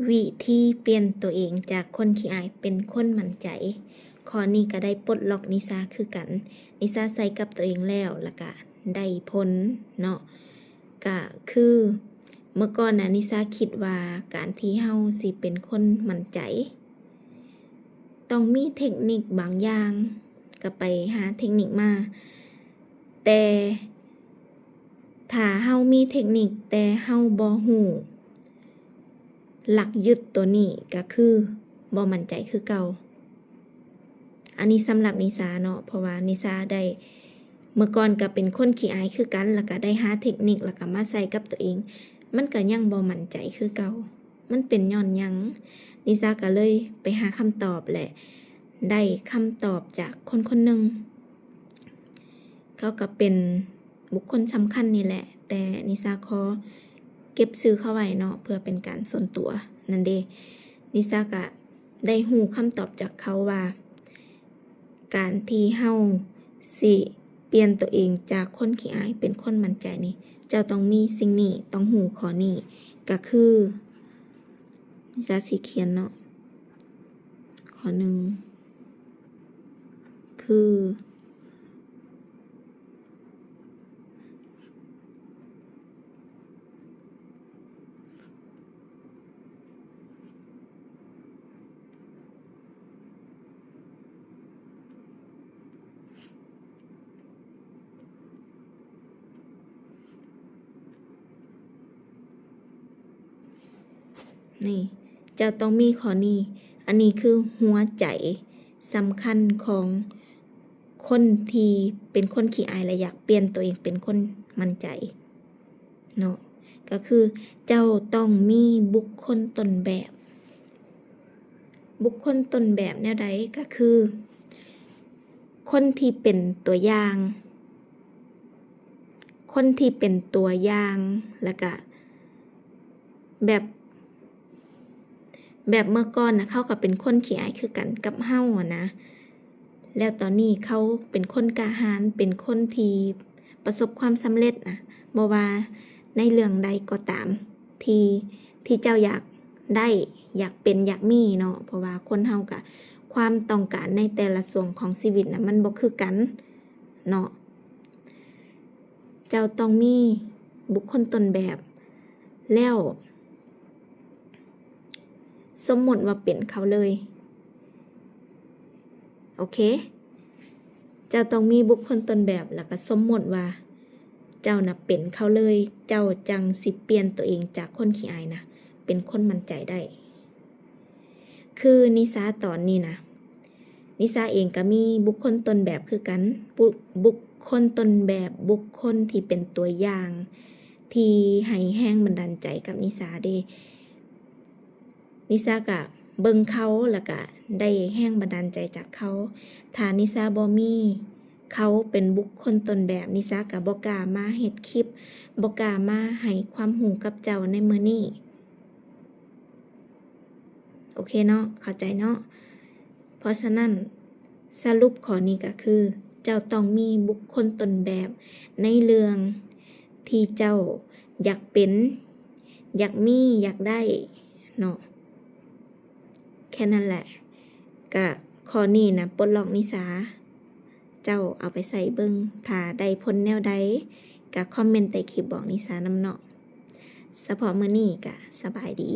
วิธีเปลี่ยนตัวเองจากคนขี้อายเป็นคนมั่นใจข้อนี้ก็ได้ปลดล็อกนิสาคือกันนิสาใส่กับตัวเองแล้วก็ได้ผลเนาะก็คือเมื่อก่อนนะนิสาคิดว่าการที่เฮาสิเป็นคนมั่นใจต้องมีเทคนิคบางอย่างก็ไปหาเทคนิคมาแต่ถ้าเฮามีเทคนิคแต่เฮาบ่ฮู้หลักยึดตัวนี้ก็คือบ่มั่นใจคือเก่าอันนี้สำหรับนิสาเนาะเพราะว่านิสาได้เมื่อก่อนก็เป็นคนขี้อายคือกันแล้วก็ได้หาเทคนิคแล้วก็มาใส่กับตัวเองมันก็ยังบ่มั่นใจคือเก่ามันเป็นย้อนหยังนิสาก็เลยไปหาคำตอบแหละได้คำตอบจากคนคนหนึ่งเขาก็เป็นบุคคลสำคัญนี่แหละแต่นิสาขอเก็บซื้อเข้าไว้เนาะเพื่อเป็นการส่วนตัวนั่นเด้นิสาก็ได้หูคำตอบจากเขาว่าการที่เฮาสิเปลี่ยนตัวเองจากคนขี้อายเป็นคนมั่นใจนี่เจ้าต้องมีสิ่งนี้ต้องหูข้อนี้ก็คือนิสาสิเขียนเนาะข้อหนึ่งคือนี่เจ้าต้องมีข้อนี้อันนี้คือหัวใจสำคัญของคนที่เป็นคนขี้อายและอยากเปลี่ยนตัวเองเป็นคนมั่นใจเนาะก็คือเจ้าต้องมีบุคคลต้นแบบบุคคลต้นแบบแนวใดก็คือคนที่เป็นตัวอย่างคนที่เป็นตัวอย่างแล้วก็แบบเมื่อก่อนนะเขาก็เป็นคนขี้อายคือกันกับเฮาอะนะแล้วตอนนี้เขาเป็นคนกล้าหาญเป็นคนที่ประสบความสำเร็จนะบ่ว่าในเรื่องใดก็ตามที่เจ้าอยากได้อยากเป็นอยากมีเนาะเพราะว่าคนเฮาก็ความต้องการในแต่ละส่วนของชีวิตนะมันบ่คือกันเนาะเจ้าต้องมีบุคคลต้นแบบแล้วสมมติว่าเป็นเขาเลยโอเคเจ้าต้องมีบุคคลต้นแบบแล้วก็สมมติว่าเจ้าน่ะเป็นเขาเลยเจ้าจังสิเปลี่ยนตัวเองจากคนขี้อายนะเป็นคนมั่นใจได้คือนิสาตอนนี้นะนิสาเองก็มีบุคคลต้นแบบคือกันบุคคลต้นแบบบุคคลที่เป็นตัวอย่างที่ให้แรงบันดาลใจกับนิสาเด้นิสาก็เบิ่งเขาแล้วก็ได้แรงบันดาลใจจากเขาถ้านิสาบ่มีเขาเป็นบุคคลต้นแบบนิสาก็บ่กล้ามาเฮ็ดคลิปบ่กล้ามาให้ความรู้กับเจ้าในมื้อนี้โอเคเนาะเข้าใจเนาะเพราะฉะนั้นสรุปข้อนี้ก็คือเจ้าต้องมีบุคคลต้นแบบในเรื่องที่เจ้าอยากเป็นอยากมีอยากได้เนาะแค่นั้นแหละก็ข้อนี้นะปลดล็อกนิสาเจ้าเอาไปใส่เบิ่งถ้าได้ผลแนวใดก็คอมเมนต์ใต้คลิปบอกนิสานำเนาะเฉพาะมื้อนี้ก็สบายดี